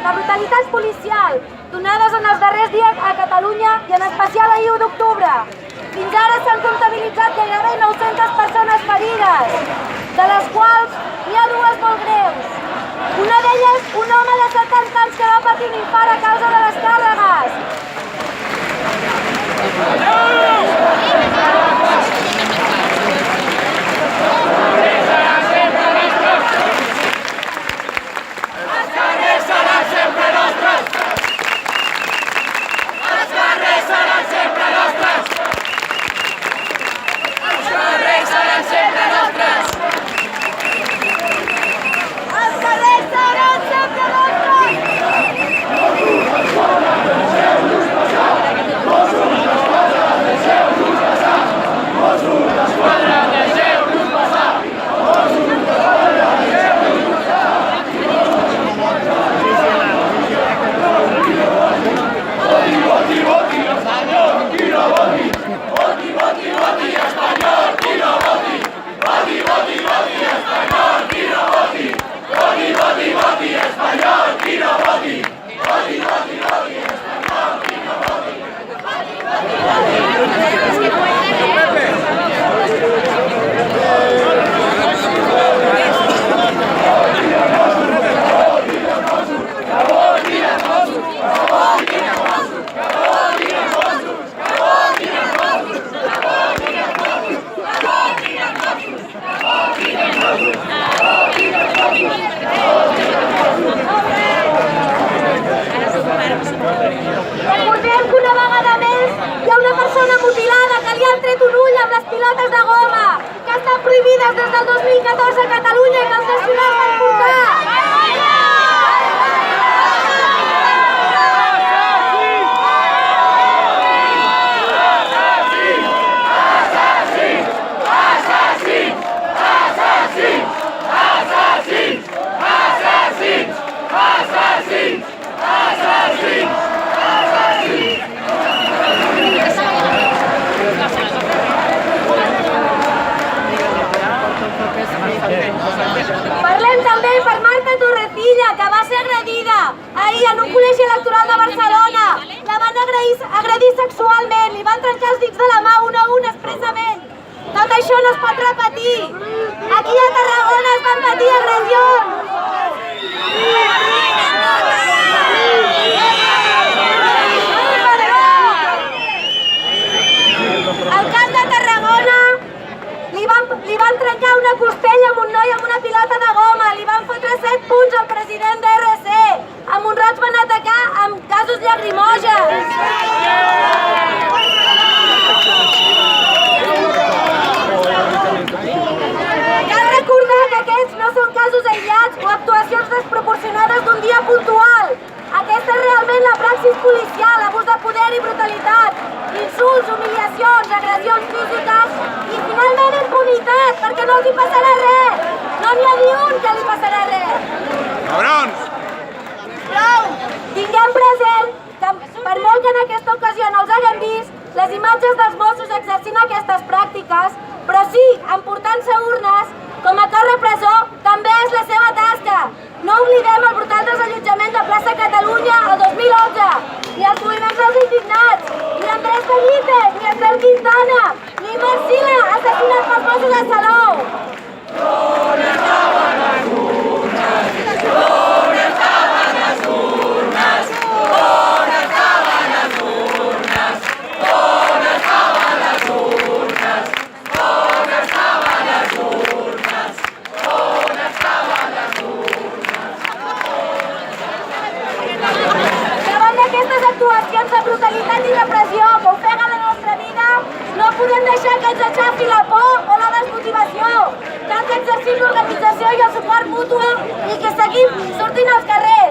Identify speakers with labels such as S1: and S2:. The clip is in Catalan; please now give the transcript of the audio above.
S1: La brutalitat policial donades en els darrers dies a Catalunya i en especial ahir 1 d'octubre. Fins ara s'han comptabilitzat gairebé 900 persones ferides, de les quals n'hi ha 2 molt greus. Una d'elles, un home de 70 anys que va patir un infart a causa de les càrregues. Recordem que una vegada més hi ha una persona mutilada que li han tret un ull amb les pilotes de goma, que estan prohibides des del 2014 a Catalunya i que els nacionals van portar. Parlem també per Marta Torrecilla, que va ser agredida ahir en un col·legi electoral de Barcelona. La van agredir sexualment, li van trencar els dits de la mà un a un expressament. Tot això no es pot repetir. Aquí a Tarragona es van patir agressions. Al camp de Tarragona li van trencar una costella amb un noi amb una pilota de goma, li van fotre 7 punts al president d'RC, a Mont-roig van atacar amb gasos llagrimògens. Cal recordar que aquests no són casos aïllats o actuacions desproporcionades d'un dia puntual. Aquesta és realment la praxis policial, abús de poder i brutalitat, insults, humiliacions, agressions físiques i finalment impunitat, perquè no els hi passarà res. No n'hi ha ni un que li passarà res.
S2: Cabrons!
S1: Prou! Tinguem present que per molt que en aquesta ocasió no els haguem vist, les imatges dels Mossos exercint aquestes pràctiques, però sí, emportant-se urnes, com a cos repressor, també és la seva tasca. No oblidem el brutal desallotjament de Plaça Catalunya el 2011, ni els moviments dels indignats, ni Andrés Benítez, ni Esther Quintana, ni Marcila, assassinat pels Mossos a Salou.
S3: On estaven les urnes? On estaven les urnes? On estaven les urnes? On estaven les urnes? On estaven les urnes? On estaven les urnes?
S1: Davant d'aquestes actuacions de brutalitat i repressió que ofeguen la nostra vida, no podem deixar que ens aixafi la por o la desmotivació. Cal que exercim l'organització i el suport mutu i que seguim sortint als carrers.